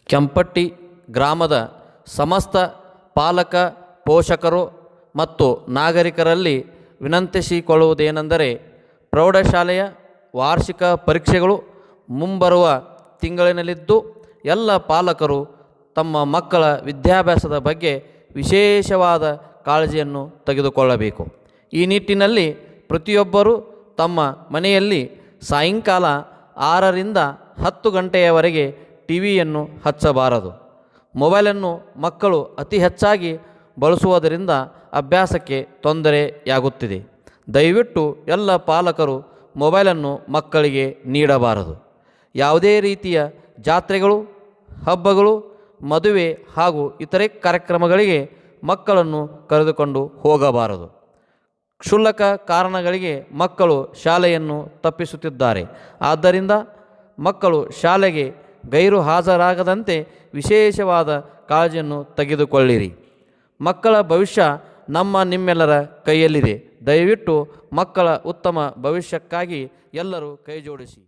ಕೆಂಪಟ್ಟಿ ಗ್ರಾಮದ ಸಮಸ್ತ ಪಾಲಕ ಪೋಷಕರು ಮತ್ತು ನಾಗರಿಕರಲ್ಲಿ ವಿನಂತಿಸಿಕೊಳ್ಳುವುದೇನೆಂದರೆ, ಪ್ರೌಢಶಾಲೆಯ ವಾರ್ಷಿಕ ಪರೀಕ್ಷೆಗಳು ಮುಂಬರುವ ತಿಂಗಳಿನಲ್ಲಿದ್ದು, ಎಲ್ಲ ಪಾಲಕರು ತಮ್ಮ ಮಕ್ಕಳ ವಿದ್ಯಾಭ್ಯಾಸದ ಬಗ್ಗೆ ವಿಶೇಷವಾದ ಕಾಳಜಿಯನ್ನು ತೆಗೆದುಕೊಳ್ಳಬೇಕು. ಈ ನಿಟ್ಟಿನಲ್ಲಿ ಪ್ರತಿಯೊಬ್ಬರೂ ತಮ್ಮ ಮನೆಯಲ್ಲಿ ಸಾಯಂಕಾಲ 6ರಿಂದ 10 ಗಂಟೆಯವರೆಗೆ ಟಿವಿಯನ್ನು ಹಚ್ಚಬಾರದು. ಮೊಬೈಲನ್ನು ಮಕ್ಕಳು ಅತಿ ಹೆಚ್ಚಾಗಿ ಬಳಸುವುದರಿಂದ ಅಭ್ಯಾಸಕ್ಕೆ ತೊಂದರೆಯಾಗುತ್ತಿದೆ. ದಯವಿಟ್ಟು ಎಲ್ಲ ಪಾಲಕರು ಮೊಬೈಲನ್ನು ಮಕ್ಕಳಿಗೆ ನೀಡಬಾರದು. ಯಾವುದೇ ರೀತಿಯ ಜಾತ್ರೆಗಳು, ಹಬ್ಬಗಳು, ಮದುವೆ ಹಾಗೂ ಇತರೆ ಕಾರ್ಯಕ್ರಮಗಳಿಗೆ ಮಕ್ಕಳನ್ನು ಕರೆದುಕೊಂಡು ಹೋಗಬಾರದು. ಕ್ಷುಲ್ಲಕ ಕಾರಣಗಳಿಗೆ ಮಕ್ಕಳು ಶಾಲೆಯನ್ನು ತಪ್ಪಿಸುತ್ತಿದ್ದಾರೆ. ಆದ್ದರಿಂದ ಮಕ್ಕಳು ಶಾಲೆಗೆ ಗೈರು ಹಾಜರಾಗದಂತೆ ವಿಶೇಷವಾದ ಕಾಳಜಿಯನ್ನು ತೆಗೆದುಕೊಳ್ಳಿರಿ. ಮಕ್ಕಳ ಭವಿಷ್ಯ ನಿಮ್ಮೆಲ್ಲರ ಕೈಯಲ್ಲಿದೆ. ದಯವಿಟ್ಟು ಮಕ್ಕಳ ಉತ್ತಮ ಭವಿಷ್ಯಕ್ಕಾಗಿ ಎಲ್ಲರೂ ಕೈಜೋಡಿಸಿ.